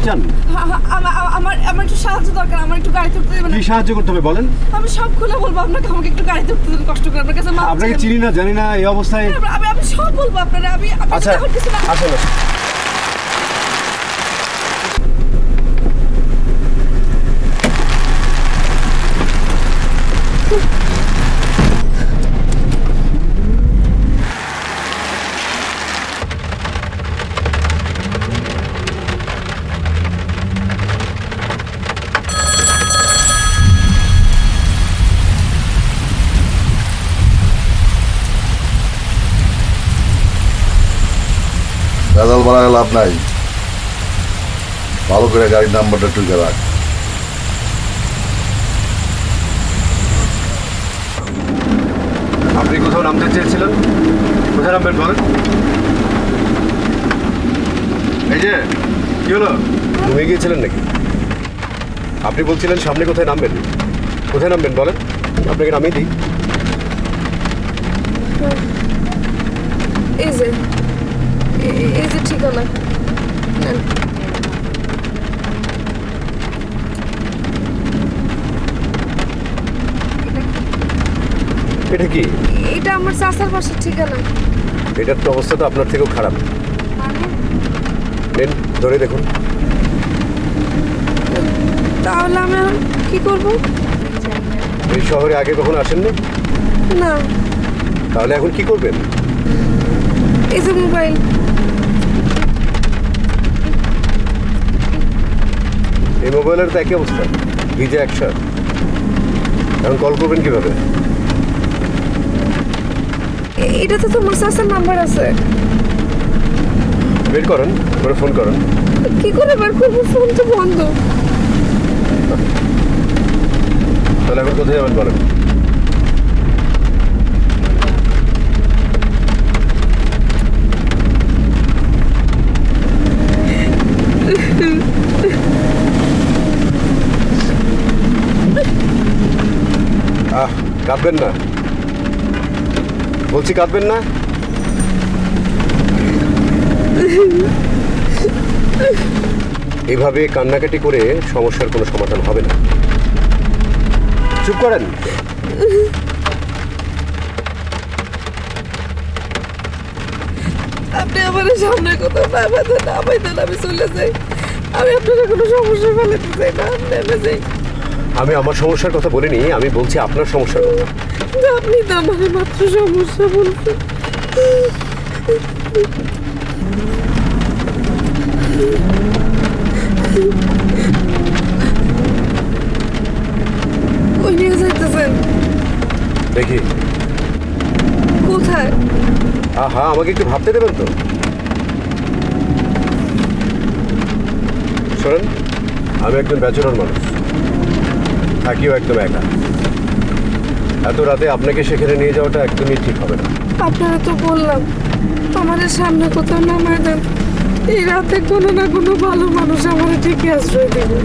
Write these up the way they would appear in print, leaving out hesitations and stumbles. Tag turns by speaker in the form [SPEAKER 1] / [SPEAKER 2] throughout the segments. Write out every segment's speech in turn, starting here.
[SPEAKER 1] চান?
[SPEAKER 2] আমার একটু সাহায্য দরকার, আমার একটু গাড়ি তুলতে দেবেন?
[SPEAKER 1] কি সাহায্য করতে হবে বলেন?
[SPEAKER 2] আমি সব খুলে বলবো আপনাকে, আমাকে একটু গাড়ি তুলতে দেন, কষ্ট করে। আপনার কাছে
[SPEAKER 1] আপনাকে চিনি না, জানি না, এই অবস্থায়
[SPEAKER 2] আমি সব বলবো আপনারা।
[SPEAKER 1] আচ্ছা আসেন।
[SPEAKER 3] ভেজাল বাড়ায় লাভ নাই, ভালো করে গাড়ির নাম্বারটা টুকে রাখ।
[SPEAKER 1] আপনি কোথাও নামতে চেয়েছিলেন, কোথায় নামবেন বলেন? এই যে কি হলো, ঘুমিয়ে গিয়েছিলেন নাকি? আপনি বলছিলেন সামনে কোথায় নামবেন, কোথায় নামবেন বলেন, আপনাকে নামিয়ে দিই।
[SPEAKER 2] এই যে ঠিকানা।
[SPEAKER 1] এটা কি?
[SPEAKER 2] এটা আমার চাচার বাসার ঠিকানা।
[SPEAKER 1] এটার তো অবস্থা তো আপনার থেকেও খারাপ। নেন, ধরে দেখুন।
[SPEAKER 2] তাহলে আমি এখন কি করব?
[SPEAKER 1] এই শহরে আগে কখনো আসেননি?
[SPEAKER 2] না।
[SPEAKER 1] তাহলে এখন কি করবেন?
[SPEAKER 2] এই যে মোবাইল।
[SPEAKER 1] এই মোবাইলের তো একই অবস্থা, ভিজে একসাথ। এখন কল করবেন কিভাবে?
[SPEAKER 2] এটাতে তো আমার চাচার নাম্বার আছে।
[SPEAKER 1] বের করেন, করে ফোন করেন।
[SPEAKER 2] কি করে বের করবো? ফোন তো বন্ধ।
[SPEAKER 1] তাহলে এখন কোথায় যাবেন বলেন? কাঁদবেন না, বলছি কাঁদবেন না। এভাবে কান্নাকাটি করে সমস্যার কোনো সমাধান হবে না। চুপ করেন।
[SPEAKER 2] আপনি আমার সামনে কোথাও নামাইতেন, আমি চলে যাই। আমি আপনার কোনো সমস্যা ফেলাতে চাই না, নেমে যাই।
[SPEAKER 1] আমি আমার সমস্যার কথা বলিনি, আমি বলছি আপনার সমস্যার কথা।
[SPEAKER 2] আপনি তো আমার মাত্র সমস্যা বলছেন। কই নিয়ে যাইতেছেন?
[SPEAKER 1] দেখি।
[SPEAKER 2] কোথায়?
[SPEAKER 1] আহা, আমাকে একটু ভাবতে দেবেন তো। শোনেন, আমি একজন ব্যাচেলর মানুষ, থাকিও একদম একা। এত রাতে আপনাকে সেখানে নিয়ে যাওয়াটা একদমই ঠিক হবে না।
[SPEAKER 2] আপনারা তো বললাম আমাদের সামনে কোথাও নামায় দেন, এই রাতে কোনো না কোনো ভালো মানুষ আমার ঠিকই আশ্রয় দেবে।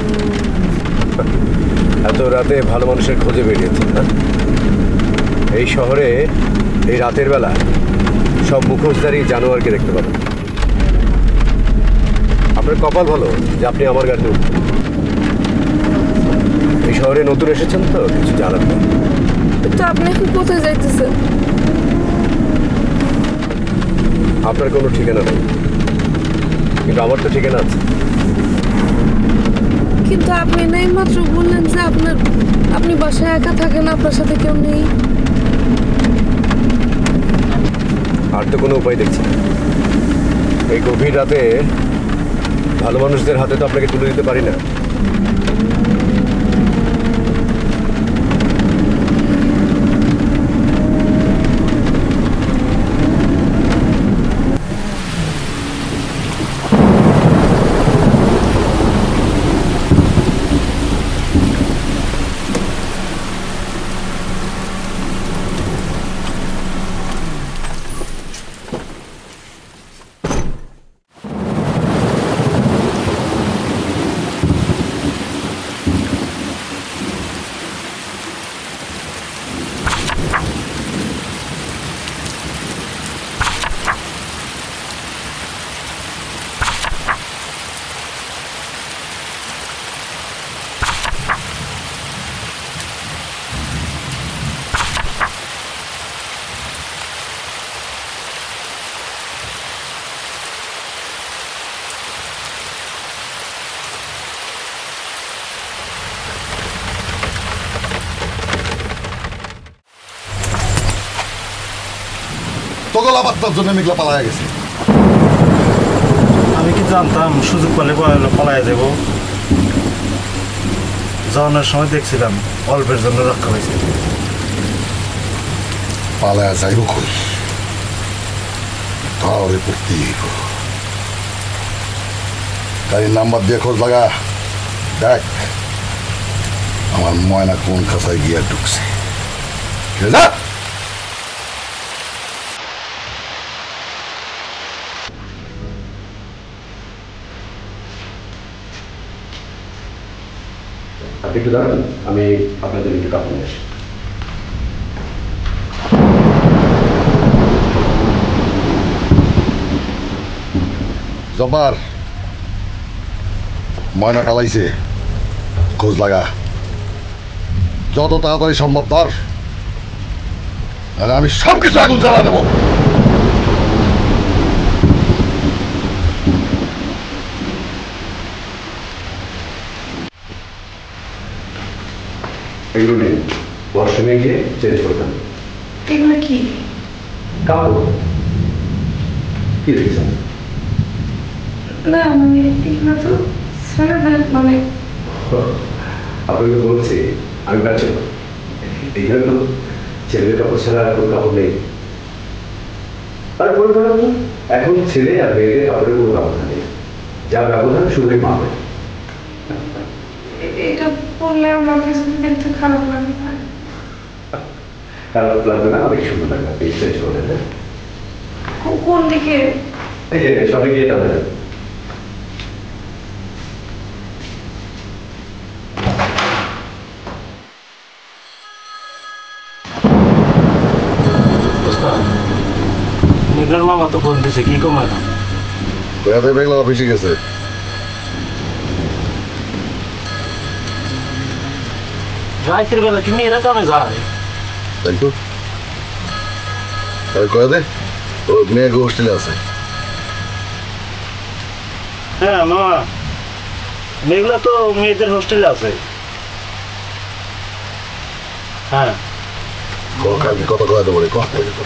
[SPEAKER 1] এত রাতে ভালো মানুষের খোঁজে বেরিয়েছেন না? এই শহরে এই রাতের বেলা সব মুখোশধারী জানোয়ারকে দেখতে পাবেন। আপনার কপাল ভালো যে আপনি আমার গাড়িতে উঠবেন। এই শহরে নতুন এসেছেন তো কিছু জানার না।
[SPEAKER 2] তো আপনি এখন কোথায় যাইতেছেন?
[SPEAKER 1] আপনার কোনো ঠিকানা নেই, কিন্তু আমার তো ঠিকানা আছে।
[SPEAKER 2] কিন্তু আপনি নাই মাত্র বললেন যে আপনি বাসায় একা থাকেন, আপনার সাথে কেউ নেই।
[SPEAKER 1] আর তো কোনো উপায় দেখছি না। এই গভীর রাতে ভালো মানুষদের হাতে তো আপনাকে তুলে দিতে পারি না।
[SPEAKER 3] তোকে লাপাত্তার জন্য মেঘলা পালায় গেছে।
[SPEAKER 4] আমি কি জানতাম সুযোগ পেলে পালায় দেব? যাওয়ানোর সময় দেখছিলাম অল্পের জন্য রক্ষা হয়েছে।
[SPEAKER 3] পালায় যাইব কই? তাহলে পড়তে গাড়ির নাম্বার দিয়ে খোঁজ লাগা, দেখ আমার ময়না কোন খাঁচায় গিয়া ঢুকছে। যা
[SPEAKER 1] আপনি একটু দাঁড়ান, আমি আপনাদের একটু কাপড় নিয়ে আসি।
[SPEAKER 3] জব্বার, ময়না পালাইছে, খোঁজ লাগা যত তাড়াতাড়ি সম্ভব ধর, আমি সব কিছু আগুন জ্বালা দেবো।
[SPEAKER 1] এগুলো নিন, ওয়াশরুমে গিয়ে চেঞ্জ করে দেন।
[SPEAKER 2] এগুলো কি?
[SPEAKER 1] কাপড়। কি দেখছেন?
[SPEAKER 2] না মানে এগুলো তো ছেলেদের মানে
[SPEAKER 1] আপনাকে বলছি আমি ব্যাচেলর, এইখানে তো ছেলেদের কাপড় ছাড়া আর কোনো কাপড় নেই। আর বলতে পারবো এখন ছেলে আর মেয়েদের কাপড়ের কোনো ব্যবধান নেই, যা ব্যবধান শুধুই মাপে।
[SPEAKER 2] এটা বললে আমার কাছে দেখতে খারাপ লাগে।
[SPEAKER 1] খারাপ লাগবে না, অনেক সুন্দর লাগবে। আপনি চেঞ্জ করে দেন।
[SPEAKER 2] কোন দিকে?
[SPEAKER 1] এই যে সবাই গিয়ে তাদের
[SPEAKER 4] মেঘলার মামা তো ফোন দিছে, কি কম এখন?
[SPEAKER 3] বেড়াতে মেঘলা অফিসে গেছে।
[SPEAKER 4] রাতের বেলা কি মেয়েরা কামে যায়?
[SPEAKER 3] তাই তো কয়ে দে, ও মেয়ে হোস্টেলে আছে।
[SPEAKER 4] হ্যাঁ মামা, মেঘলা তো মেয়েদের হোস্টেলে আছে। হ্যাঁ,
[SPEAKER 3] কালকে কথা কয়ে দেবো রে,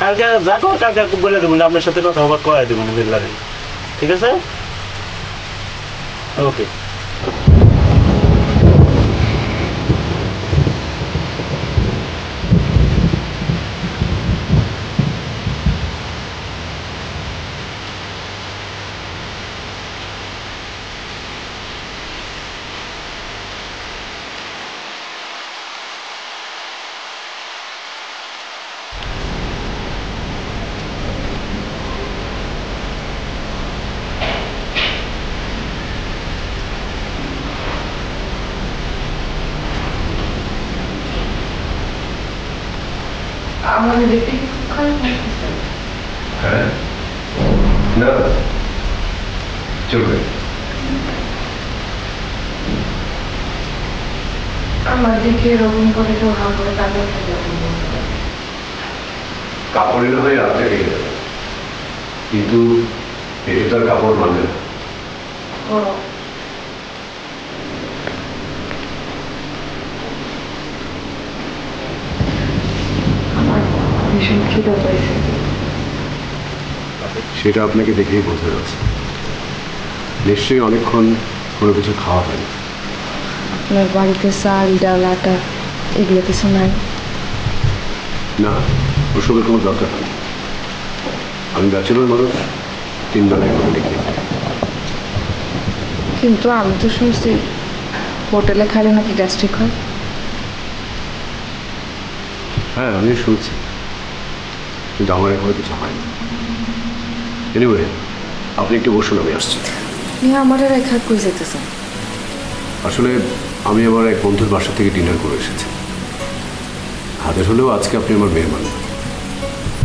[SPEAKER 4] কালকে যাবো, কালকে বলে দেবেন আপনার সাথে কথা আবার কয়ে দেবেন মেঘলারে, ঠিক আছে? ওকে।
[SPEAKER 2] আমাদের দেখতে কি খুব খারাপ লাগছে?
[SPEAKER 1] হ্যাঁ না চলবে।
[SPEAKER 2] আমার দেখে এরকম করে কেউ হাল করে তাদের
[SPEAKER 1] কাপড়ের হয়ে রাত্রে রেখে দেবে, কিন্তু এটা তো আর কাপড় মানবে না।
[SPEAKER 2] আমার ভীষণ খিদে পাইছে।
[SPEAKER 1] সেটা আপনাকে দেখেই বোঝা যাচ্ছে, নিশ্চয়ই অনেকক্ষণ কোনো কিছু খাওয়া হয়নি।
[SPEAKER 2] আপনার বাড়িতে চাল ডাল আটা এগুলো কিছু নাই?
[SPEAKER 1] না, ওসবের কোনো দরকার নেই। আমি ব্যাচেলর মানুষ, 3 বেলায় করে লিখি।
[SPEAKER 2] কিন্তু আমি তো শুনছি হোটেলে খাইলে নাকি গ্যাস্ট্রিক হয়।
[SPEAKER 1] হ্যাঁ আমি শুনছি, কিন্তু আমার এখনো কিছু হয়নি। এনিওয়ে আপনি একটু বসুন, আমি আসছি।
[SPEAKER 2] আমার রেখা কই যেতেছেন?
[SPEAKER 1] আসলে আমি আমার এক বন্ধুর বাসা থেকে ডিনার করে এসেছি। হাজার হলেও আজকে আপনি আমার মেহমান,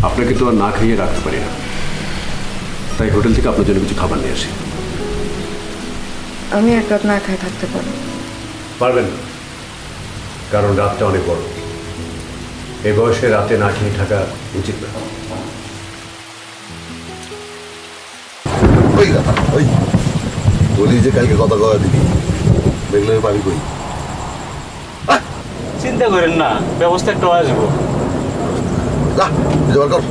[SPEAKER 1] আপনাকে তো আর না খাইয়ে রাখতে পারি না, তাই হোটেল থেকে আপনার জন্য কিছু খাবার নিয়ে আসি।
[SPEAKER 2] আমি এক রাত না খাই থাকতে পারি?
[SPEAKER 1] পারবেন না, কারণ রাতটা অনেক বড়। এই বয়সে রাতে না খেয়ে থাকা উচিত না।
[SPEAKER 3] ওই বলি যে কালকে কথা কয়ে দিবি, মেঘলার বাড়ি কই?
[SPEAKER 4] চিন্তা করেন না, ব্যবস্থা একটা আসবো।
[SPEAKER 3] যা, কর।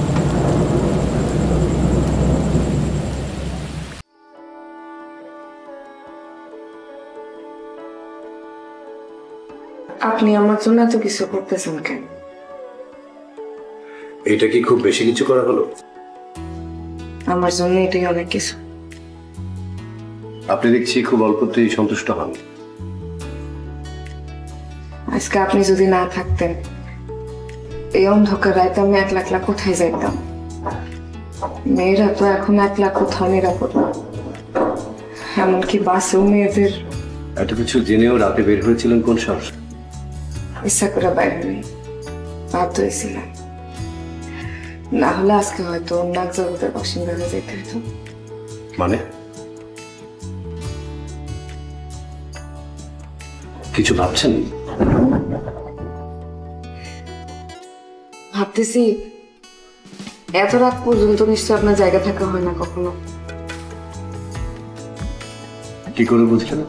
[SPEAKER 2] আপনি আমার জন্য এত কিছু করতেছেন কেন?
[SPEAKER 1] এটা কি খুব বেশি কিছু করা হলো?
[SPEAKER 2] আমার জন্য এটাই অনেক কিছু।
[SPEAKER 1] আপনি দেখছি খুব অল্পতেই সন্তুষ্ট হন।
[SPEAKER 2] আজকে আপনি যদি না থাকতেন, এই অন্ধকার রাতে আমি একলা একলা কোথায় যাইতাম? মেয়েরা তো এখন একলা কোথাও নিরাপদ না, এমনকি বাসেও মেয়েদের।
[SPEAKER 1] এত কিছু জেনেও রাতে বের হয়েছিলেন কোন সাহস?
[SPEAKER 2] ইচ্ছা করে বাইরে নেই, বাধ্য হয়েছিলাম। না হলে আজকে হয়তো অন্য এক জগতের বাসিন্দা হয়ে যেতে হতো।
[SPEAKER 1] মানে কিছু ভাবছেন?
[SPEAKER 2] ভাবতেছি এত রাত পর্যন্ত নিশ্চয় আপনার জায়গা থাকা হয় না কখনো।
[SPEAKER 1] কি করে বুঝলেন?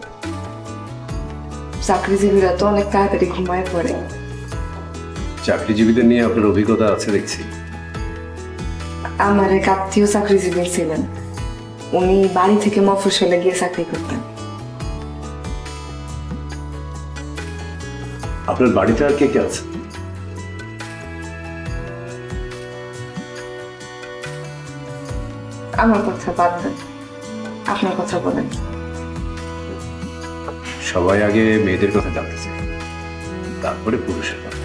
[SPEAKER 2] চাকরিজীবীরা তো অনেক তাড়াতাড়ি ঘুমায় পড়ে।
[SPEAKER 1] চাকরিজীবীদের নিয়ে আপনার অভিজ্ঞতা আছে দেখছি।
[SPEAKER 2] আমার এক আত্মীয় চাকরিজীবী ছিলেন, উনি বাড়ি থেকে মফস্বলে গিয়ে চাকরি করতেন।
[SPEAKER 1] আপনার বাড়িতে আর কে কে আছে?
[SPEAKER 2] আমার কথা বাদ দেন, আপনার কথা বলেন।
[SPEAKER 1] সবাই আগে মেয়েদের কথা জানতে চায়, তারপরে পুরুষের কথা।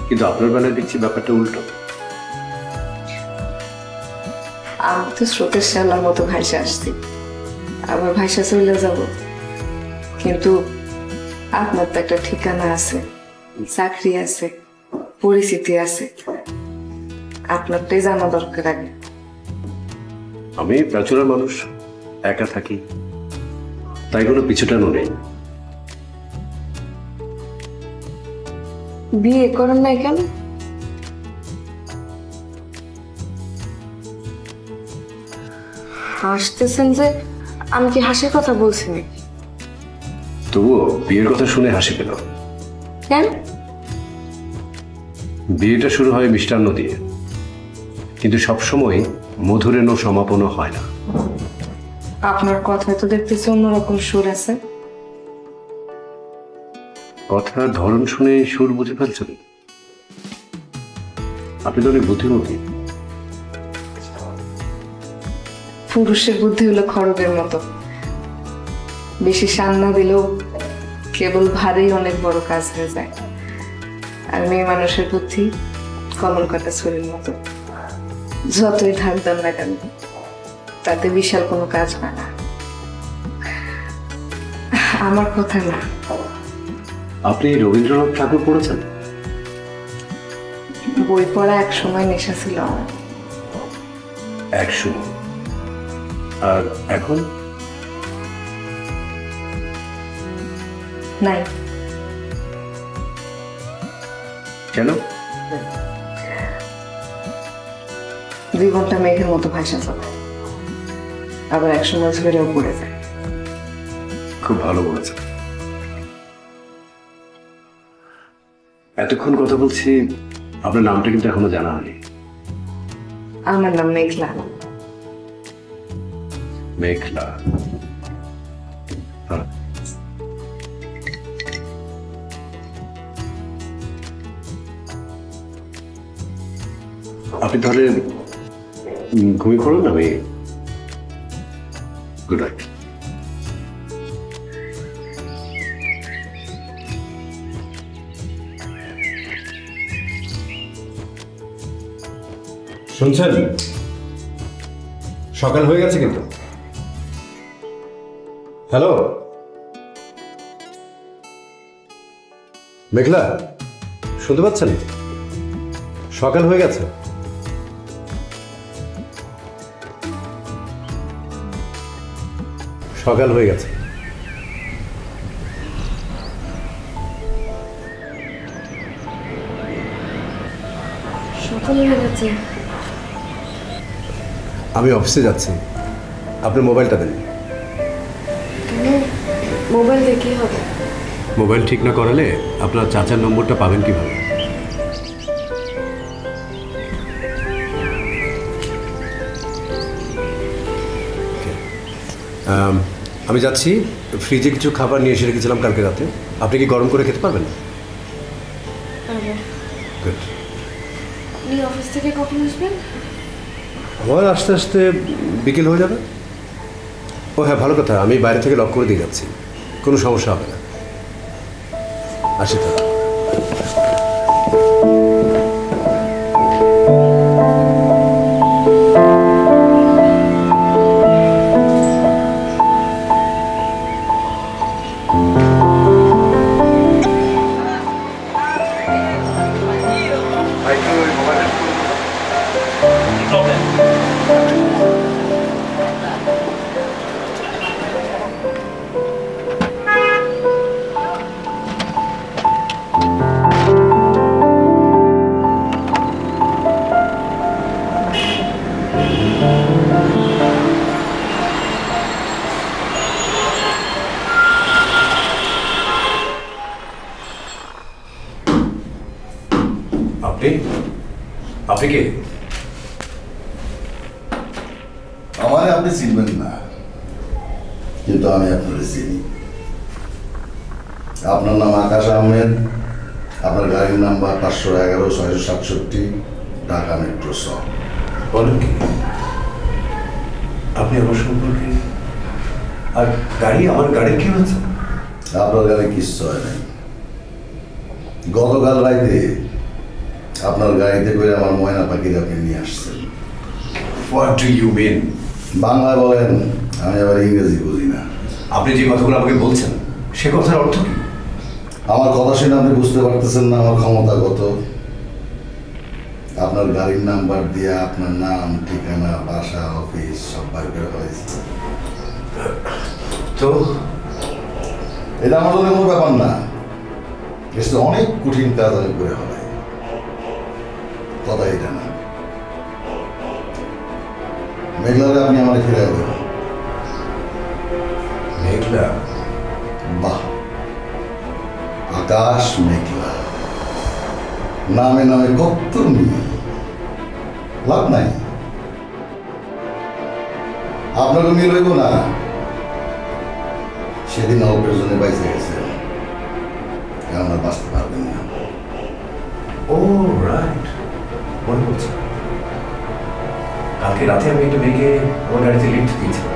[SPEAKER 1] কিন্তু আপনার বেলায় দেখছি ব্যাপারটা উল্টো।
[SPEAKER 2] আমি তো স্রোতের শ্যালার মতো ভাইসা আসছি, আবার ভাইসা চলে যাব। কিন্তু আপনার তো একটা ঠিকানা আছে, চাকরি আছে, পরিচিতি আছে, আপনারটাই জানা দরকার আগে।
[SPEAKER 1] আমি ব্যাচেলর মানুষ, একা থাকি, তাই কোনো পিছুটানো নেই।
[SPEAKER 2] বিয়ে করেন নাই কেন? হাসতেছেন যে, আমি কি হাসির কথা বলছি নাকি?
[SPEAKER 1] তবুও বিয়ের কথা শুনে হাসি পেল।
[SPEAKER 2] কেন?
[SPEAKER 1] বিয়েটা শুরু হয় মিষ্টান্ন দিয়ে, কিন্তু সবসময় মধুরেণ সমাপনও হয় না।
[SPEAKER 2] আপনার কথায় তো দেখতেছি অন্যরকম সুর আছে।
[SPEAKER 1] কথার ধরন শুনে সুর বুঝে ফেলছেন? আপনি তো অনেক বুদ্ধিমতী।
[SPEAKER 2] পুরুষের বুদ্ধি হলো খড়গের মতো, বেশি শান না দিলেও কেবল ভারেই অনেক বড় কাজ হয়ে যায়। আর মেয়ে মানুষের বুদ্ধি কমল কাটা ছুরির মতো, যতই ধার দেন না কেন তাতে বিশাল কোনো কাজ হয় না। আমার কথা না।
[SPEAKER 1] আপনি রবীন্দ্রনাথ ঠাকুর পড়েছেন?
[SPEAKER 2] বই পড়া এক সময় নেশা ছিল আমার।
[SPEAKER 1] একসময়। আর এখন?
[SPEAKER 2] নাই।
[SPEAKER 1] কেন?
[SPEAKER 2] জীবনটা মেঘের মতো ভাষা চলে, আবার একসময় ঝরেও পড়ে যায়।
[SPEAKER 1] খুব ভালো বলেছেন। এতক্ষণ কথা বলছি, আপনার নামটা কিন্তু এখনো জানা হয়নি।
[SPEAKER 2] আমার নাম মেঘলা।
[SPEAKER 1] মেঘলা। হ্যাঁ। আপনি তাহলে ঘুমিয়ে পড়ুন, আমি গুড নাইট।
[SPEAKER 5] শুনছেন? সকাল হয়ে গেছে কিন্তু। হ্যালো মেঘলা, শুনতে পাচ্ছেন? সকাল হয়ে গেছে। সকাল হয়ে গেছে।
[SPEAKER 2] সকাল হয়ে গেছে।
[SPEAKER 5] আমি অফিসে যাচ্ছি, আপনি মোবাইলটা দেন।
[SPEAKER 2] মোবাইল দিয়ে কি হবে?
[SPEAKER 1] মোবাইল ঠিক না করালে আপনার চাচার নম্বরটা পাবেন কিভাবে? আমি যাচ্ছি,
[SPEAKER 5] ফ্রিজে কিছু খাবার নিয়ে এসে রেখেছিলাম কালকে রাতে, আপনি কি গরম করে খেতে পারবেন? গুড।
[SPEAKER 2] আপনি অফিস থেকে কখন আসবেন?
[SPEAKER 5] আমার আস্তে আস্তে বিকেল হয়ে যাবে। ও হ্যাঁ, ভালো কথা, আমি বাইরে থেকে লক করে দিয়ে যাচ্ছি, কোনো সমস্যা হবে না। আসি তো। আপনি কে?
[SPEAKER 3] আমারে আপনি চিনবেন না, কিন্তু আমি আপনাকে চিনি। আপনার নাম আকাশ আহমেদ, আপনার গাড়ির নাম্বার 511-667, ঢাকা মেট্রো শ।
[SPEAKER 5] বলেন কি আপনি আমার সম্পর্কে? আর গাড়ি, আমার গাড়ির কি হয়েছে?
[SPEAKER 3] আপনার গাড়ি কিচ্ছু হয় নাই। গতকাল রাইতে আপনার গাড়িতে করে আমার ময়না পাখির আপনি নিয়ে আসছেন।
[SPEAKER 5] What do you mean?
[SPEAKER 3] বাংলায় বলেন, আমি আবার ইংরেজি বুঝি না।
[SPEAKER 5] আপনি যে কথাগুলো আমাকে বলছেন সে কথার অর্থ কি?
[SPEAKER 3] আমার কথা শুনে আপনি বুঝতে পারতেছেন না আমার ক্ষমতা কত? আপনার গাড়ির নাম্বার দিয়ে আপনার নাম, ঠিকানা, বাসা, অফিস সব বাইর করে ফেলাইছে।
[SPEAKER 5] তো
[SPEAKER 3] এটা আমার জন্য কোনো ব্যাপার না, এটা অনেক কঠিন কাজ আমি করে ফেলাই। কথা এটা না, মেঘলারে আপনি আমার ফিরে দেবেন।
[SPEAKER 5] মেঘলা?
[SPEAKER 3] বাহ, আকাশ মেঘলা, নামে নামে কত মিল, লাভ নাই। আপনাকে মিল হইব না, সেদিন অল্পের জন্য বাইসে গেছে, এখন আর বাঁচতে পারবেন না।
[SPEAKER 5] ও রাইট, মনে পড়ছে। কালকে রাতে আমি একটা মেয়েকে আমার গাড়িতে লিফট দিয়েছিলাম,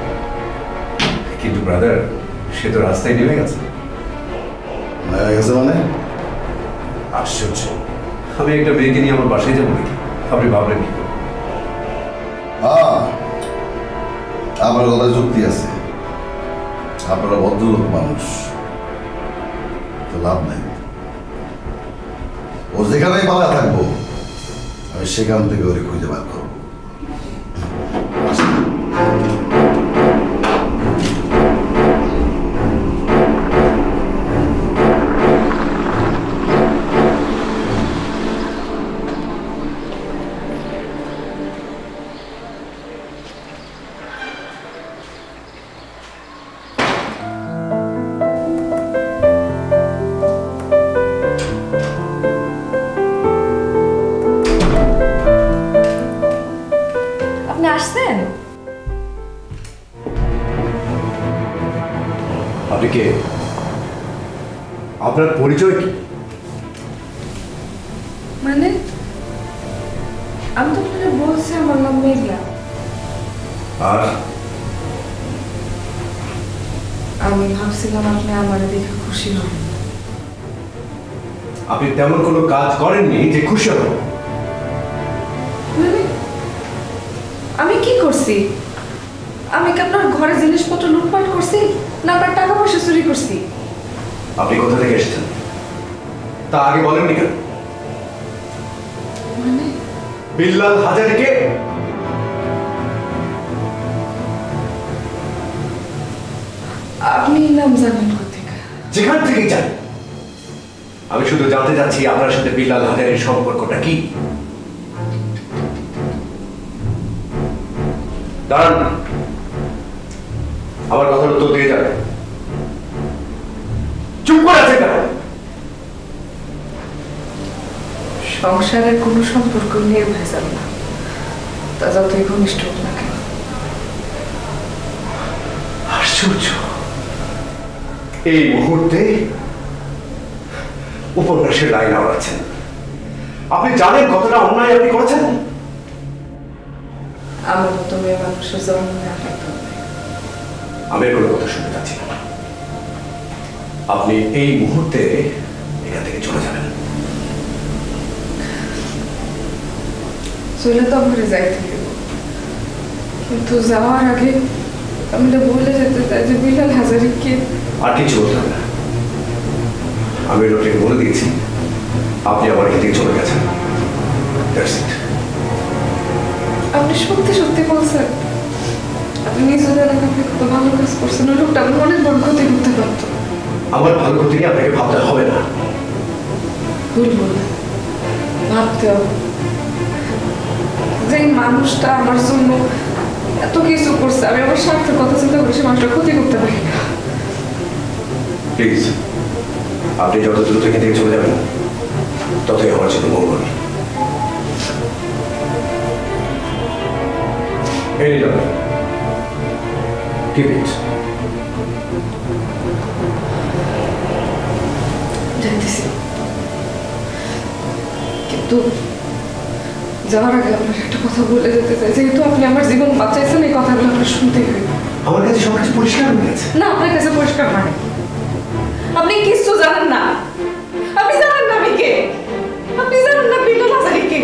[SPEAKER 5] কিন্তু ব্রাদার সে তো রাস্তায় নেমে গেছে।
[SPEAKER 3] মারা গেছে মানে?
[SPEAKER 5] আশ্চর্য, আমি একটা মেয়েকে নিয়ে আমার বাসায় যাবো নাকি? আপনি ভাবলেন কি?
[SPEAKER 3] আপনার কথায় যুক্তি আছে, আপনারা ভদ্রলোক মানুষ, তো লাভ নাই। ও যেখানেই পালা থাকবো আমি সেখান থেকে ওরে খুঁজে বার করবো।
[SPEAKER 5] আপনি কে? আপনার পরিচয় কি?
[SPEAKER 2] মানে আমি তো আপনাকে বলছি আমার নাম মেঘলা।
[SPEAKER 5] আর
[SPEAKER 2] আমি ভাবছিলাম আপনি আমার দেখে খুশি হবেন।
[SPEAKER 5] আপনি তেমন কোনো কাজ করেননি যে খুশি হবেন।
[SPEAKER 2] মানে আমি কি করছি? আমি কি আপনার ঘরে জিনিসপত্র লুটপাট করছি, না আপনার টাকা পয়সা চুরি করছি?
[SPEAKER 5] আপনি কোথা থেকে এসেছেন তা আগে বলেননি কেন?
[SPEAKER 2] মানে
[SPEAKER 5] বিল্লাল হাজারিকে?
[SPEAKER 2] আপনি নাম জানেন কোথেকে?
[SPEAKER 5] যেখান থেকে যান। আমি শুধু জানতে চাচ্ছি আপনার সাথে বিল্লাল হাজারির সম্পর্কটা কি। দাঁড়ান, আমার কথার উত্তর দিয়ে যাবে। চুপ করে আছে কেন?
[SPEAKER 2] সংসারের কোনো সম্পর্ক নিয়ে ভেজাল না, তা যতই ঘনিষ্ঠ হোক না কেন।
[SPEAKER 5] আশ্চর্য, এই মুহূর্তে উপন্যাসের লাইন আওড়াচ্ছেন। আপনি জানেন কতটা অন্যায় আপনি করেছেন।
[SPEAKER 2] আমার মতো মেয়ে মানুষের জন্ম নেওয়া
[SPEAKER 5] আমি কোনো কথা শুনতে চাচ্ছি না। আপনি এই মুহূর্তে এখান থেকে চলে যাবেন।
[SPEAKER 2] চলে তো ঘরে যাইতে হবে, কিন্তু যাওয়ার আগে আমি তো বলে যেতে চাই যে বিলাল হাজারিকে
[SPEAKER 5] আর কিছু বলতে হবে না। আমি লোকটাকে বলে দিয়েছি আপনি আবার এখান থেকে চলে গেছেন। That's it.
[SPEAKER 2] আপনি সত্যি সত্যি বলছেন? আপনি নিজে জানেন আপনি কত ভালো কাজ করছেন। ওই লোকটা আমার অনেক বড় ক্ষতি করতে পারতো।
[SPEAKER 5] আমার ভালো ক্ষতি নিয়ে আপনাকে ভাবতে হবে না।
[SPEAKER 2] ভুল বলে ভাবতে হবে যে মানুষটা আমার জন্য এত কিছু করছে, আমি আমার স্বার্থের কথা চিন্তা করে সে মানুষটা ক্ষতি করতে পারি না।
[SPEAKER 5] প্লিজ, আপনি যত দ্রুত এখান থেকে চলে যাবেন ততই আমার জন্য মঙ্গল। এই নিন, keep it.
[SPEAKER 2] যাইতেছি, কিন্তু যাওয়ার আগে আপনার একটা কথা বলে যেতে চাই। যেহেতু আপনি আমার জীবন বাঁচাইছেন, এই কথাগুলো আপনার শুনতেই হবে।
[SPEAKER 5] আমার কাছে সবকিছু পরিষ্কার হয়ে গেছে।
[SPEAKER 2] না, আপনার কাছে পরিষ্কার হয়। আপনি কিচ্ছু জানেন না। আপনি জানেন না আমি কে। আপনি জানেন না বিলাল হাজারি কে।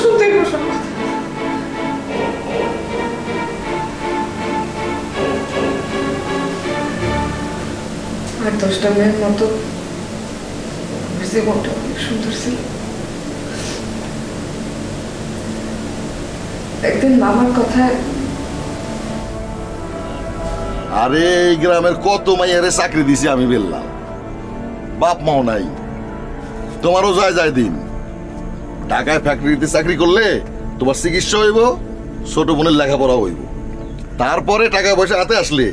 [SPEAKER 2] শুনতেই হবে সব কথা। আর 10টা মেয়ের মতো আমার জীবনটা অনেক সুন্দর ছিল। একদিন মামার কথায়
[SPEAKER 3] আরে এই গ্রামের কত মাইয়ারে চাকরি দিছি আমি বললাম, বাপ মাও নাই, তোমারও যায় যায় দিন। ঢাকায় ফ্যাক্টরিতে চাকরি করলে তোমার চিকিৎসা হইব, ছোট বোনের লেখাপড়া হইব, তারপরে টাকা পয়সা হাতে আসলে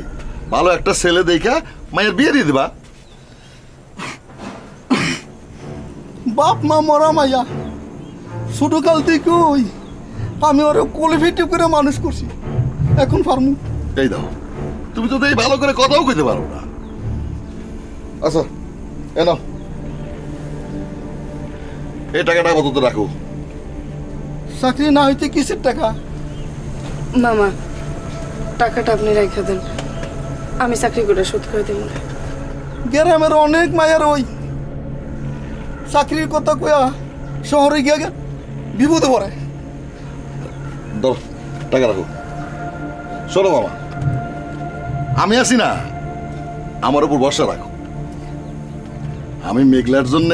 [SPEAKER 3] ভালো একটা ছেলে দেখা মায়ের বিয়ে দিয়ে দিবা।
[SPEAKER 6] বাপ মা মরা মাইয়া, ছোটকাল থেকে ওই আমি ওর কোয়ালিফিটিভ করে মানুষ করছি, এখন ফার্মু।
[SPEAKER 3] এই দাও, তুমি তো এই ভালো করে কথাও কইতে পারো না। আচ্ছা এ নাও, এই টাকাটা আপাতত রাখো।
[SPEAKER 6] চাকরি না হইতে কিসের টাকা?
[SPEAKER 7] মামা, টাকাটা আপনি রেখে দেন, আমি চাকরি করে শোধ করে দেব।
[SPEAKER 6] গ্রামের অনেক মায়ের ওই চাকরির কথা কয়া শহরে গিয়ে বিপদে পড়ে।
[SPEAKER 3] ধর টাকা রাখো। শোনো মামা, আমি আছি না, আমার উপর ভরসা রাখো। আমি মেঘলার জন্য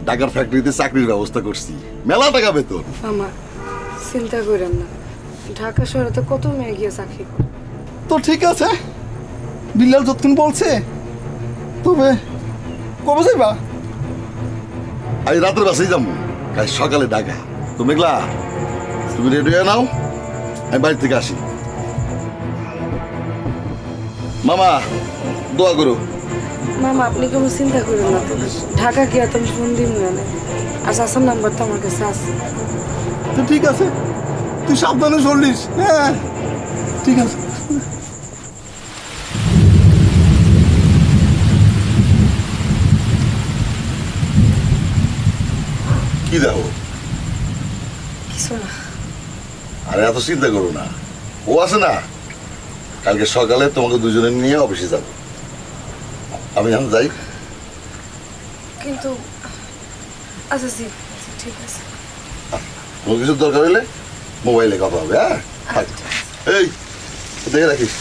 [SPEAKER 3] ঢাকার ফ্যাক্টরিতে চাকরির ব্যবস্থা করছি, মেলা টাকা বেতন।
[SPEAKER 7] মামা চিন্তা করেন না, ঢাকা শহরে তো কত মেয়ে গিয়ে চাকরি করে।
[SPEAKER 6] তো ঠিক আছে, বিল্লাল যতক্ষণ বলছে, তবে কবে যাইবা?
[SPEAKER 3] আজ রাতের বাসেই যাবো, কাল সকালে ঢাকা। তো মেঘলা, তুমি রেডি হয়ে নাও, আমি বাড়ি থেকে আসি। মামা দোয়া করো।
[SPEAKER 7] মামা আপনি কোনো চিন্তা করেন না, ঢাকা গিয়ে তো ফোন দিন না, আর চাচার নাম্বার তো আমার কাছে আছে।
[SPEAKER 6] তো ঠিক আছে, তুই সাবধানে চলিস। হ্যাঁ ঠিক আছে।
[SPEAKER 3] কি দেখো?
[SPEAKER 7] কিছু না।
[SPEAKER 3] আরে এত চিন্তা করো না, ও আছে না, কালকে সকালে তোমাকে দুজনে নিয়ে অফিসে যাব। আমি এখন যাই।
[SPEAKER 7] কিন্তু আচ্ছা জি ঠিক আছে।
[SPEAKER 3] কোনো কিছু দরকার হলে মোবাইলে কথা হবে। হ্যাঁ থাক। এই দেখে রাখিস।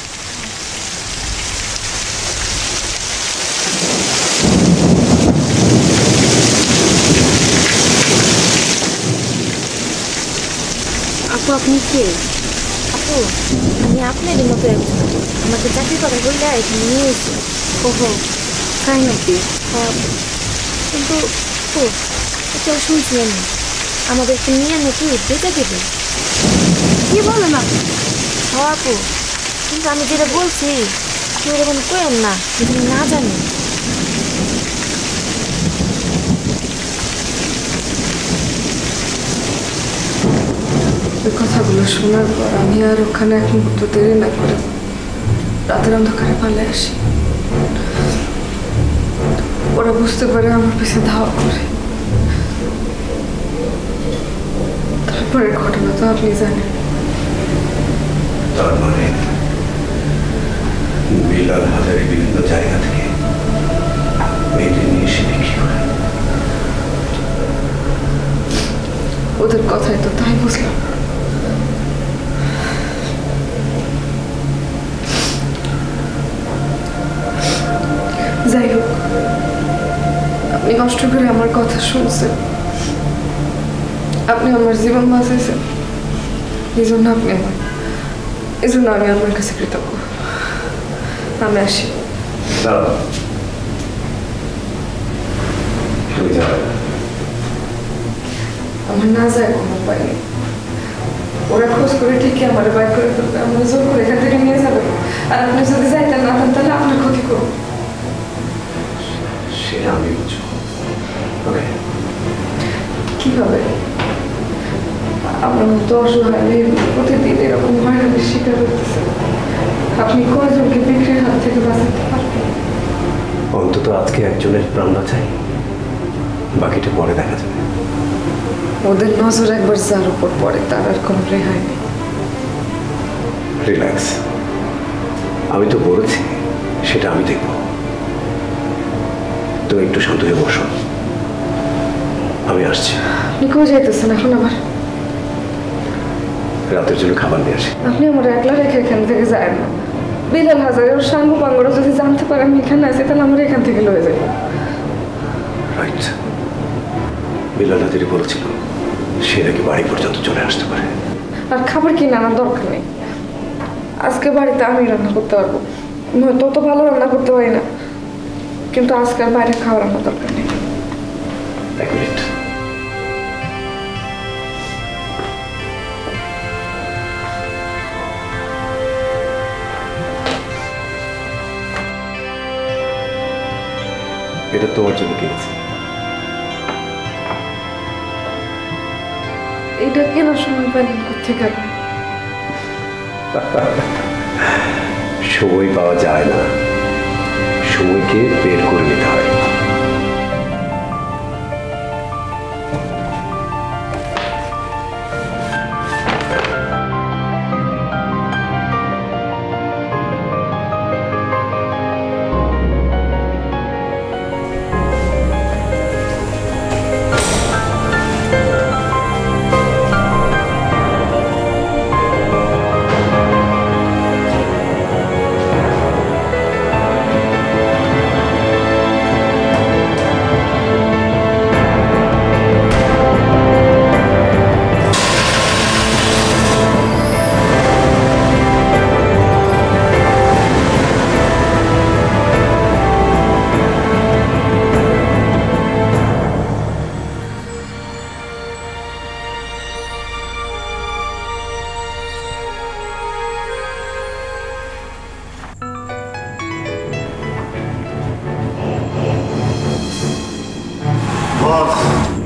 [SPEAKER 8] আপু আপনি কে? আপু আমি আপনাদের মতো একজন, আমাকে চাকরি করা বললে এখানে নিয়ে এসে।
[SPEAKER 7] ওহো তাই নাকি?
[SPEAKER 8] কিন্তু ও এটা শুনছি আমি, আমাদেরকে নিয়ে নাকি বেঁচে দেবে।
[SPEAKER 7] কি বলেন না?
[SPEAKER 8] হ্যাঁ আপু, কিন্তু আমি যেটা বলছি কেউ এরকম কেন না, যদি না জানি।
[SPEAKER 2] ওই কথাগুলো শোনার পর আমি আর ওখানে এক মুহূর্ত দেরি না করে রাতের অন্ধকারে পালিয়ে আসি। ওরা বুঝতে পারে আমার পিছনে ধাওয়া করে। তারপরে ঘটনা তো আপনি জানেন।
[SPEAKER 5] তার মানে বিলাল হাজারে বিভিন্ন জায়গা থেকে মেয়েদের নিয়ে এসে বিক্রি করে।
[SPEAKER 2] ওদের কথাই তো তাই বুঝলাম। যাই হোক, আপনি কষ্ট করে আমার কথা শুনছেন, আপনি আমার জীবন বাঁচাইছেন, এই জন্য আপনি আমার, এই জন্য আমি আপনার কাছে কৃতজ্ঞ। আমি আসি।
[SPEAKER 5] দাঁড়াও, তুমি যাও।
[SPEAKER 2] আমার না যায় কোনো উপায় নেই। ওরা খোঁজ করে ঠিকই আমার বাইর করে ফেলবে, আমরা জোর করে এখান থেকে নিয়ে যাবে। আর আপনি যদি যাইতেন না তাহলে আপনার ক্ষতি করবো।
[SPEAKER 5] সেটা আমি বুঝবো। ওকে,
[SPEAKER 2] কিভাবে? আমার মতো অসহায় মেয়ে প্রতিদিন এরকম হয়রানির শিকার করতেছে, আপনি কয়জনকে বিক্রির হাত থেকে বাঁচাতে পারবেন?
[SPEAKER 5] অন্তত আজকে একজনের প্রাণ বাঁচাই, বাকিটা পরে দেখা যাবে।
[SPEAKER 2] ওদের নজর একবার যার উপর পড়ে তার আর কোনো রেহাই নেই।
[SPEAKER 5] রিল্যাক্স, আমি তো বলেছি সেটা আমি দেখব। তুমি একটু শান্ত হয়ে বসো, আমি আসছি।
[SPEAKER 2] আপনি কই যাইতেছেন এখন আবার?
[SPEAKER 5] রাতের জন্য খাবার নিয়ে আসি।
[SPEAKER 2] আপনি আমার একলা রেখে এখান থেকে যায় না। বিলাল হাজারের সাঙ্গ পাঙ্গরা যদি জানতে পারে আমি এখানে আছি, তাহলে আমার এখান থেকে লয়ে যাবে।
[SPEAKER 5] রাইট, বিলাল হাজারি বলেছিল সে নাকি বাড়ি পর্যন্ত চলে আসতে পারে।
[SPEAKER 2] আর খাবার কিনে আনার দরকার নেই, আজকে বাড়িতে আমি রান্না করতে পারবো। আমি হয়তো অত ভালো রান্না করতে পারি না, কিন্তু আজকে আর বাইরে খাওয়ার আনার দরকার নেই।
[SPEAKER 5] এক মিনিট, এটা তোমার জন্য কিনেছি।
[SPEAKER 2] এটা কেনার সময় পেলেন কোথেকে আপনি?
[SPEAKER 5] সময় পাওয়া যায় না, সময়কে বের করে নিতে হয়।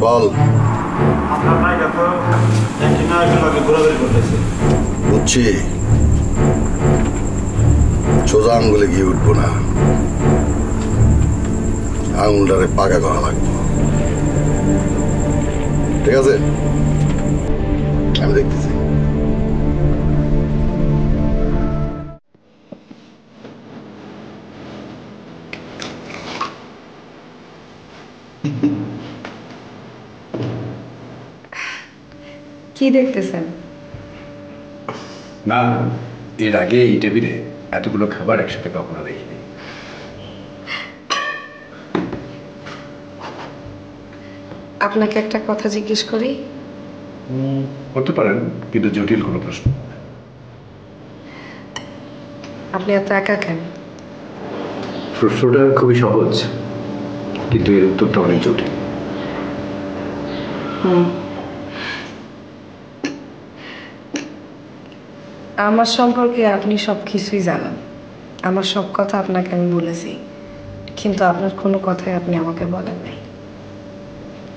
[SPEAKER 3] বল।
[SPEAKER 4] আপনার ভাইটা তো একটি নায়কের লগে ঘোরাঘুরি করতেছে।
[SPEAKER 3] বুঝছি, সোজা আঙ্গুলে গিয়ে উঠবো না, আঙুলটারে পাকা করা লাগবে। ঠিক আছে, আমি দেখতেছি।
[SPEAKER 2] কি দেখতেছেন?
[SPEAKER 5] না, এর আগে এই টেবিলে এতগুলো খাবার একসাথে কখনো দেখিনি।
[SPEAKER 2] আপনাকে একটা কথা জিজ্ঞেস করি?
[SPEAKER 5] করতে পারেন, কিন্তু জটিল কোনো প্রশ্ন।
[SPEAKER 2] আপনি এত একা কেন?
[SPEAKER 5] প্রশ্নটা খুবই সহজ, কিন্তু এর উত্তরটা অনেক জটিল।
[SPEAKER 2] আমার সম্পর্কে আপনি সব কিছুই জানেন, আমার সব কথা আপনাকে আমি বলেছি, কিন্তু আপনার কোনো কথাই আপনি আমাকে বলেন নাই।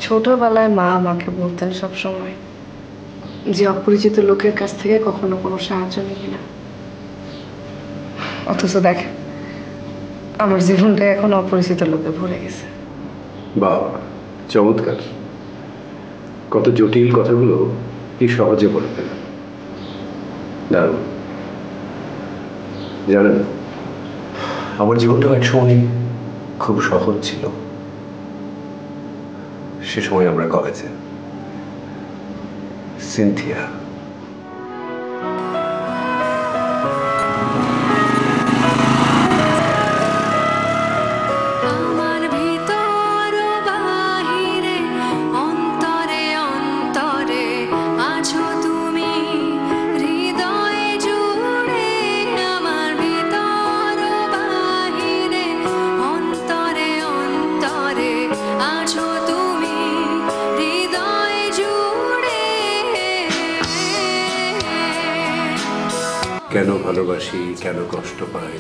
[SPEAKER 2] ছোটবেলায় মা আমাকে বলতেন সব সময় যে অপরিচিত লোকের কাছ থেকে কখনো কোনো সাহায্য নিবি না। অথচ দেখেন আমার জীবনটা এখন অপরিচিত লোকে ভরে গেছে।
[SPEAKER 5] বাবা, চমৎকার! কত জটিল কথাগুলো কি সহজে বলে ফেলেন। দারুণ। জানেন, আমার জীবনটাও এক সময় খুব সহজ ছিল। সে সময় আমরা কলেজে। সিনথিয়া, কেন ভালোবাসি, কেন কষ্ট পাই,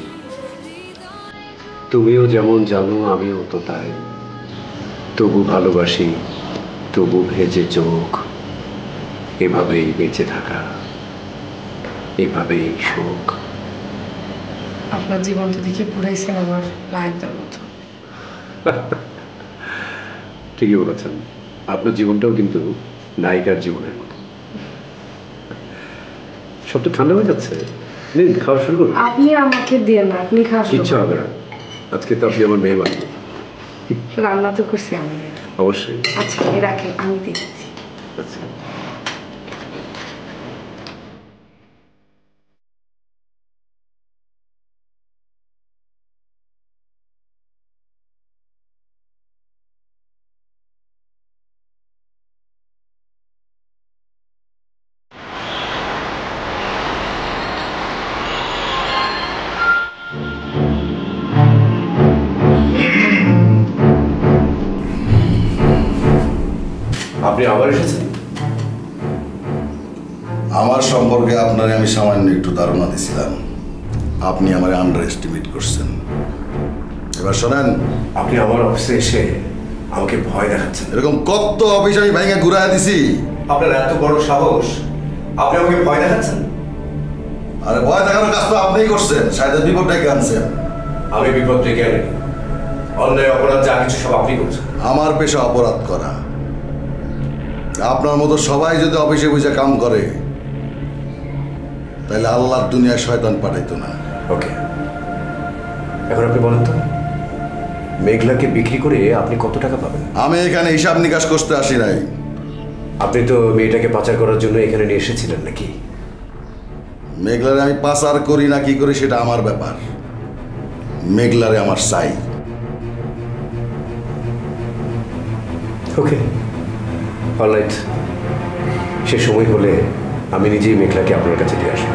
[SPEAKER 5] তুমিও যেমন জানো আমিও তো তাই। তবু ভালোবাসি, তবু ভেজে চোখ, এভাবেই বেঁচে থাকা, এভাবেই শোক।
[SPEAKER 2] আপনার জীবনটা দেখে পুরাই সিনেমার নায়কদের মতো।
[SPEAKER 5] ঠিকই বলেছেন, আপনার জীবনটাও কিন্তু নায়িকার জীবনের মতো। সব তো ঠান্ডা হয়ে যাচ্ছে, নিন খাওয়া শুরু করুন।
[SPEAKER 2] আপনি আমাকে দিয়ে না, আপনি খাওয়া শুরু
[SPEAKER 5] কিচ্ছু হবে না, আজকে তো আপনি আমার মেহমান।
[SPEAKER 2] করুন। রান্না তো করছি আমি।
[SPEAKER 5] অবশ্যই।
[SPEAKER 2] আচ্ছা আপনি রাখেন, আমি দিয়ে দিচ্ছি।
[SPEAKER 5] আচ্ছা, আপনি আবার এসেছেন?
[SPEAKER 3] আমার সম্পর্কে আপনারে আমি সামান্য একটু ধারণা দিছিলাম, আপনি আমার আন্ডার এস্টিমেট করছেন। এবার শোনেন,
[SPEAKER 5] আপনি আমার অফিসে এসে আমাকে ভয় দেখাচ্ছেন।
[SPEAKER 3] এরকম কত অফিস আমি ভাইঙ্গা ঘুরাই দিছি।
[SPEAKER 5] আপনার এত বড় সাহস, আপনি আমাকে ভয় দেখাচ্ছেন?
[SPEAKER 3] আরে ভয় দেখানোর কাজ তো আপনিই করছেন, সাইদের বিপদ ডেকে আনছেন।
[SPEAKER 5] আমি বিপদ ডেকে আনিনি, অন্যায় অপরাধ যা কিছু সব আপনি করছেন।
[SPEAKER 3] আমার পেশা অপরাধ করা। আপনার মতো সবাই যদি অফিসে বসে কাম করে তাহলে আল্লাহর দুনিয়ায় শয়তান পাঠাইতো না।
[SPEAKER 5] ওকে, এখন আপনি বলেন তো, মেঘলাকে বিক্রি করে আপনি কত টাকা পাবেন?
[SPEAKER 3] আমি এখানে হিসাব নিকাশ করতে আসি নাই।
[SPEAKER 5] আপনি তো মেয়েটাকে পাচার করার জন্য এখানে নিয়ে এসেছিলেন নাকি?
[SPEAKER 3] মেঘলারে আমি পাচার করি না কি করি সেটা আমার ব্যাপার, মেঘলারে আমার চাই।
[SPEAKER 5] ওকে, অলরাইট, সে সময় হলে আমি নিজেই মেঘলাকে আপনার কাছে দিয়ে আসবো,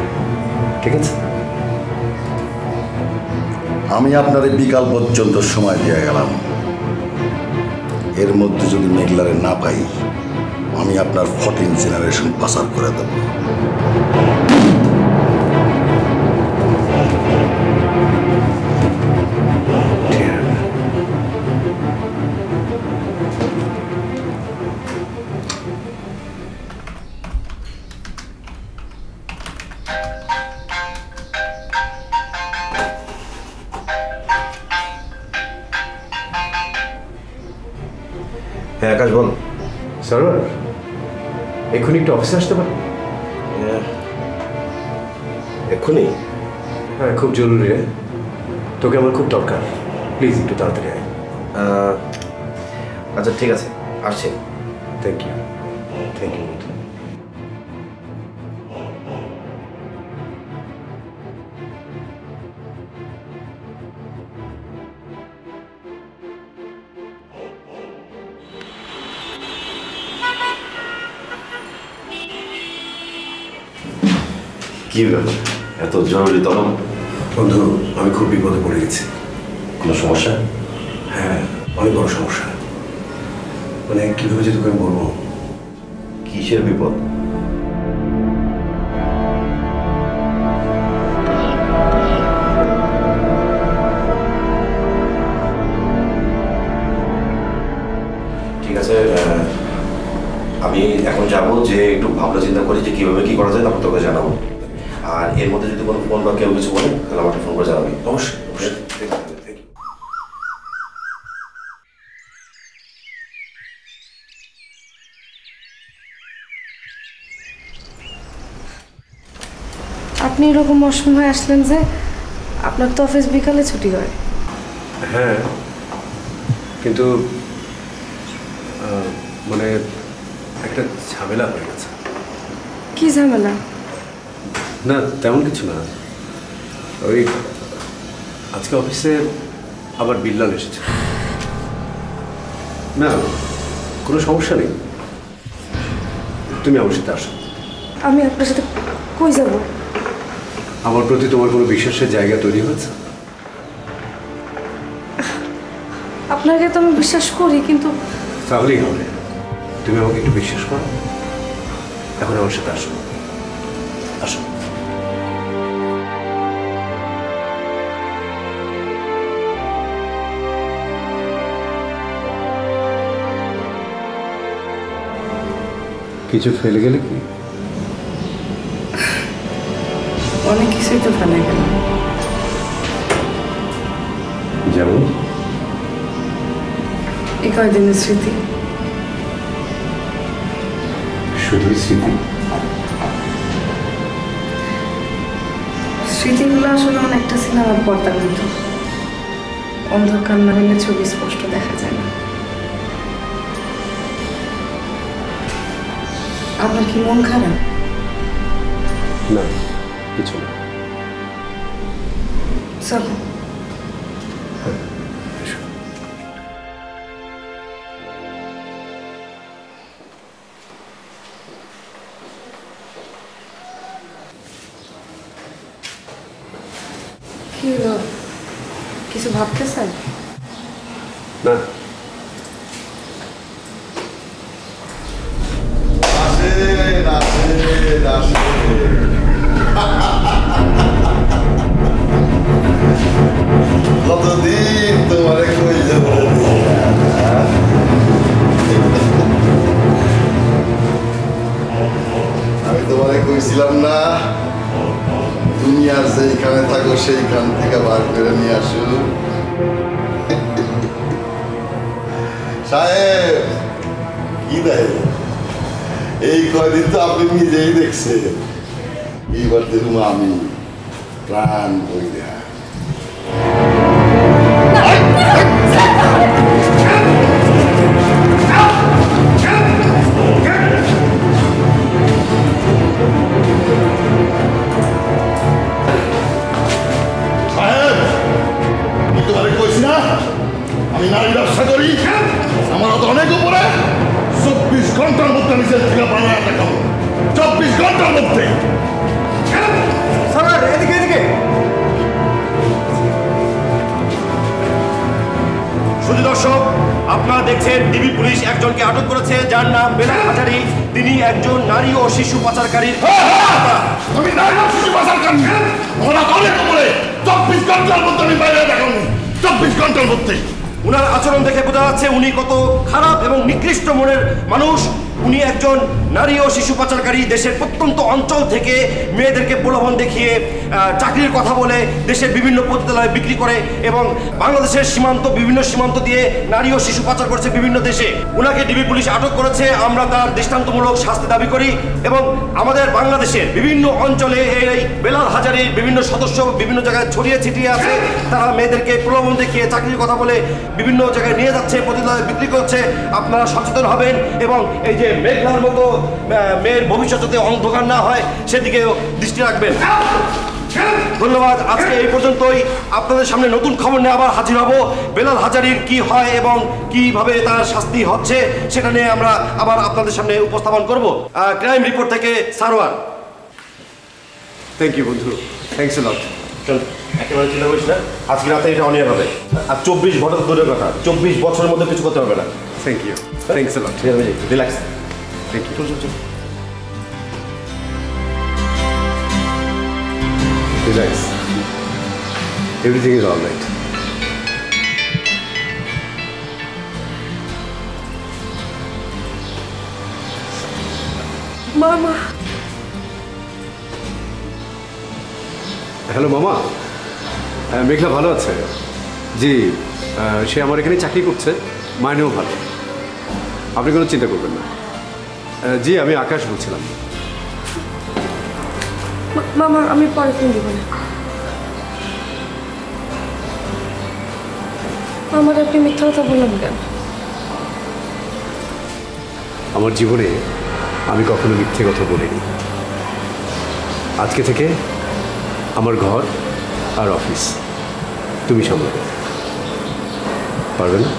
[SPEAKER 5] ঠিক আছে?
[SPEAKER 3] আমি আপনার বিকাল পর্যন্ত সময় দিয়ে গেলাম, এর মধ্যে যদি মেঘলারে না পাই আমি আপনার 14 জেনারেশন পাচার করে দেব।
[SPEAKER 5] হ্যাঁ আকাশ বল। স্যার, এক্ষুনি একটু অফিসে আসতে পারেন?
[SPEAKER 9] এক্ষুনি?
[SPEAKER 5] হ্যাঁ, খুব জরুরি রে, তোকে আমার খুব দরকার, প্লিজ একটু তাড়াতাড়ি আয়।
[SPEAKER 9] আচ্ছা ঠিক আছে, আসছি।
[SPEAKER 5] Thank you. Thank you.
[SPEAKER 9] কি ব্যাপার, এত জরুরি তখন?
[SPEAKER 5] বন্ধু, আমি খুব বিপদে পড়ে গেছি।
[SPEAKER 9] কোনো সমস্যা?
[SPEAKER 5] হ্যাঁ, অনেক বড় সমস্যা। মানে কীভাবে যে তোকে আমি বলবো।
[SPEAKER 9] কিসের বিপদ? ঠিক আছে, আমি এখন যাবো, যে একটু ভাবনা চিন্তা করি যে কিভাবে কি করা যায়, তারপর তোকে জানাবো। আর এর মধ্যে যদি কোনো ফোন বা কেউ কিছু বলে তাহলে আমাকে ফোন করে জানাবি।
[SPEAKER 5] অবশ্যই, অবশ্যই।
[SPEAKER 7] আপনি এরকম অসময়ে আসলেন যে? আপনার তো অফিস বিকালে ছুটি হয়।
[SPEAKER 5] হ্যাঁ, কিন্তু মানে একটা ঝামেলা হয়ে গেছে।
[SPEAKER 7] কি ঝামেলা?
[SPEAKER 5] না, তেমন কিছু না। ওই আজকে অফিসে আবার বিল্লাল এসেছে। না, কোনো সমস্যা নেই, তুমি আমার সাথে আসো।
[SPEAKER 7] আমি আপনার সাথে কই যাব?
[SPEAKER 5] আমার প্রতি তোমার কোনো বিশ্বাসের জায়গা তৈরি হয়েছে?
[SPEAKER 7] আপনাকে তো আমি বিশ্বাস করি, কিন্তু
[SPEAKER 5] তাহলেই হবে। তুমি আমাকে একটু বিশ্বাস করো, এখন আমার সাথে আসো। আসো। কিছু ফেলে গেলে কি?
[SPEAKER 7] অনেক কিছুই তো ফেলে গেল।
[SPEAKER 5] যেমন
[SPEAKER 7] এই কয়দিনের স্মৃতি।
[SPEAKER 5] শুধুই স্মৃতি?
[SPEAKER 7] স্মৃতিগুলো আসলে অনেকটা সিনেমার পর্দার মতো, অন্ধকার না হলে ছবি স্পষ্ট দেখা যায় না। আপনার কি মন খারাপ?
[SPEAKER 5] না, কিছু না।
[SPEAKER 7] চলো। কি হলো? কিছু ভাবতেছেন?
[SPEAKER 5] না।
[SPEAKER 3] কতদিন তোমারে কই যাব, আমি তোমারে কইছিলাম না দুনিয়ার যেইখানে থাকো সেইখান থেকে বার করে নিয়ে আসো। সাহেব কি দেয় এই কয়দিন তো আপনি নিজেই দেখছেন, এইবার দেখুন আমি প্রাণ বই দেয়া। আমি নারী ব্যবসা করি, আমার তো অনেক উপরে। 24 ঘন্টার মধ্যে আমি জেল থেকে বানায় দেখাবো, 24 ঘন্টার মধ্যে।
[SPEAKER 5] এদিকে এদিকে।
[SPEAKER 9] শুধু দর্শক, আপনারা দেখছেন ডিবি পুলিশ একজনকে আটক করেছে যার নাম বেলাল হাজারী। তিনি একজন নারী ও শিশু পাচারকারী।
[SPEAKER 3] আমি নারী ও শিশু পাচারকারী, ওরা অনেক উপরে। 24 ঘন্টার মধ্যে আমি বাইরে দেখাবো, 24 ঘন্টার মধ্যে।
[SPEAKER 9] উনার আচরণ দেখে বোঝা যাচ্ছে উনি কত খারাপ এবং নিকৃষ্ট মনের মানুষ। উনি একজন নারী ও শিশু পাচারকারী। দেশের প্রত্যন্ত অঞ্চল থেকে মেয়েদেরকে প্রলোভন দেখিয়ে চাকরির কথা বলে দেশের বিভিন্ন পতিতালয়ে বিক্রি করে এবং বাংলাদেশের বিভিন্ন সীমান্ত দিয়ে নারী ও শিশু পাচার করছে বিভিন্ন দেশে। উনাকে ডিবি পুলিশ আটক করেছে। আমরা তার দৃষ্টান্তমূলক শাস্তি দাবি করি এবং আমাদের বাংলাদেশের বিভিন্ন অঞ্চলে এই বেলাল হাজারীর বিভিন্ন সদস্য বিভিন্ন জায়গায় ছড়িয়ে ছিটিয়ে আছে। তারা মেয়েদেরকে প্রলোভন দেখিয়ে চাকরির কথা বলে বিভিন্ন জায়গায় নিয়ে যাচ্ছে, পতিতালয়ে বিক্রি করছে। আপনারা সচেতন হবেন এবং এই যে মেঘলার মতো মেয়ের ভবিষ্যৎ যাতে অন্ধকার না হয় সেদিকেও দৃষ্টি রাখবেন। ধন্যবাদ। আজকে এই পর্যন্তই। আপনাদের সামনে নতুন খবর নিয়ে আবার হাজির হব। বেলাল হাজারীর কি হয় এবং কিভাবে তার শাস্তি হচ্ছে সেটা নিয়ে আমরা আবার আপনাদের সামনে উপস্থাপন করব। ক্রাইম রিপোর্ট থেকে সারোয়ার।
[SPEAKER 5] থ্যাংক ইউ বন্ধু, থ্যাংকস এ লট।
[SPEAKER 9] চল, একেবারে চিন্তা করিস না, আজকে রাতে এটা অনিয়ার হবে। আর 24 ঘন্টা দূরের কথা, 24 বছরের মধ্যে কিছু করতে হবে না।
[SPEAKER 5] Thank you, thanks a lot.
[SPEAKER 9] Relax.
[SPEAKER 5] Thank you.
[SPEAKER 9] চল।
[SPEAKER 5] Relax. Everything is all right.
[SPEAKER 7] মামা।
[SPEAKER 5] হ্যালো মামা, মেঘলা ভালো আছে? জি, সে আমার এখানে চাকরি করছে, মাইনেও ভালো। আপনি কোনো চিন্তা করবেন না। জি, আমি আকাশ বলছিলাম।
[SPEAKER 7] মামা আমি পরে ফোন দিব না। আমার আপনি মিথ্যা কথা বললেন কেন?
[SPEAKER 5] আমার জীবনে আমি কখনো মিথ্যে কথা বলিনি। আজকে থেকে আমার ঘর আর অফিস তুমি সামলাবে, পারবে না?